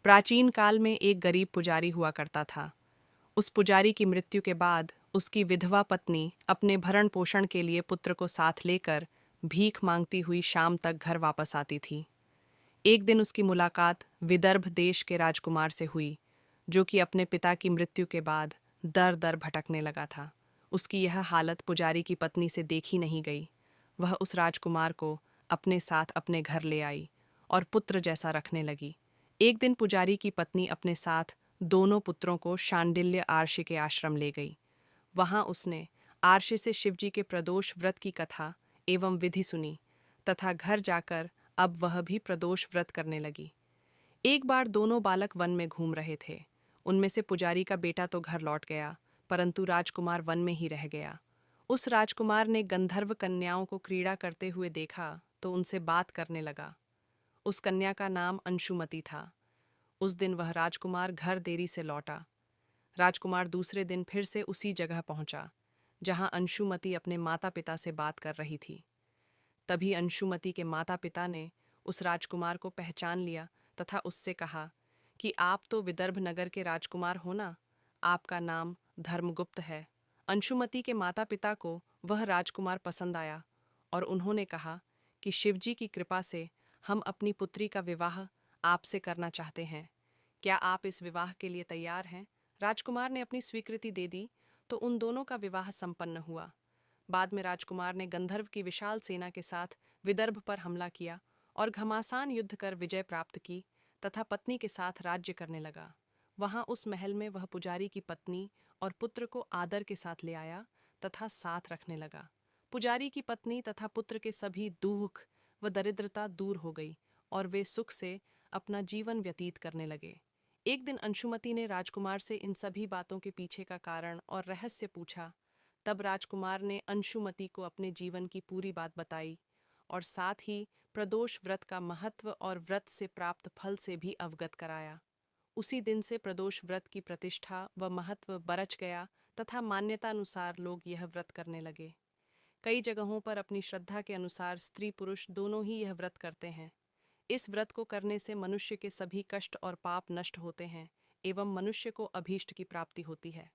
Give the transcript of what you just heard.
प्राचीन काल में एक गरीब पुजारी हुआ करता था। उस पुजारी की मृत्यु के बाद उसकी विधवा पत्नी अपने भरण पोषण के लिए पुत्र को साथ लेकर भीख मांगती हुई शाम तक घर वापस आती थी। एक दिन उसकी मुलाकात विदर्भ देश के राजकुमार से हुई, जो कि अपने पिता की मृत्यु के बाद दर दर भटकने लगा था। उसकी यह हालत पुजारी की पत्नी से देखी नहीं गई। वह उस राजकुमार को अपने साथ अपने घर ले आई और पुत्र जैसा रखने लगी। एक दिन पुजारी की पत्नी अपने साथ दोनों पुत्रों को शांडिल्य आर्षि के आश्रम ले गई। वहां उसने आर्षि से शिवजी के प्रदोष व्रत की कथा एवं विधि सुनी तथा घर जाकर अब वह भी प्रदोष व्रत करने लगी। एक बार दोनों बालक वन में घूम रहे थे। उनमें से पुजारी का बेटा तो घर लौट गया, परंतु राजकुमार वन में ही रह गया। उस राजकुमार ने गंधर्व कन्याओं को क्रीड़ा करते हुए देखा तो उनसे बात करने लगा। उस कन्या का नाम अंशुमति था। उस दिन वह राजकुमार घर देरी से लौटा। राजकुमार दूसरे दिन फिर से उसी जगह पहुंचा जहां अंशुमति अपने माता पिता से बात कर रही थी। तभी अंशुमति के माता पिता ने उस राजकुमार को पहचान लिया तथा उससे कहा कि आप तो विदर्भ नगर के राजकुमार हो ना, आपका नाम धर्मगुप्त है। अंशुमति के माता पिता को वह राजकुमार पसंद आया और उन्होंने कहा कि शिवजी की कृपा से हम अपनी पुत्री का विवाह आपसे करना चाहते हैं। क्या आप इस विवाह के लिए तैयार हैं? राजकुमार ने अपनी स्वीकृति दे दी तो उन दोनों का विवाह संपन्न हुआ। बाद में राजकुमार ने गंधर्व की विशाल सेना के साथ विदर्भ पर हमला किया और घमासान युद्ध कर विजय प्राप्त की तथा पत्नी के साथ राज्य करने लगा। वहां उस महल में वह पुजारी की पत्नी और पुत्र को आदर के साथ ले आया तथा साथ रखने लगा। पुजारी की पत्नी तथा पुत्र के सभी दुख व दरिद्रता दूर हो गई और वे सुख से अपना जीवन व्यतीत करने लगे। एक दिन अंशुमति ने राजकुमार से इन सभी बातों के पीछे का कारण और रहस्य पूछा। तब राजकुमार ने अंशुमति को अपने जीवन की पूरी बात बताई और साथ ही प्रदोष व्रत का महत्व और व्रत से प्राप्त फल से भी अवगत कराया। उसी दिन से प्रदोष व्रत की प्रतिष्ठा व महत्व बरच गया तथा मान्यता अनुसार लोग यह व्रत करने लगे। कई जगहों पर अपनी श्रद्धा के अनुसार स्त्री पुरुष दोनों ही यह व्रत करते हैं। इस व्रत को करने से मनुष्य के सभी कष्ट और पाप नष्ट होते हैं एवं मनुष्य को अभीष्ट की प्राप्ति होती है।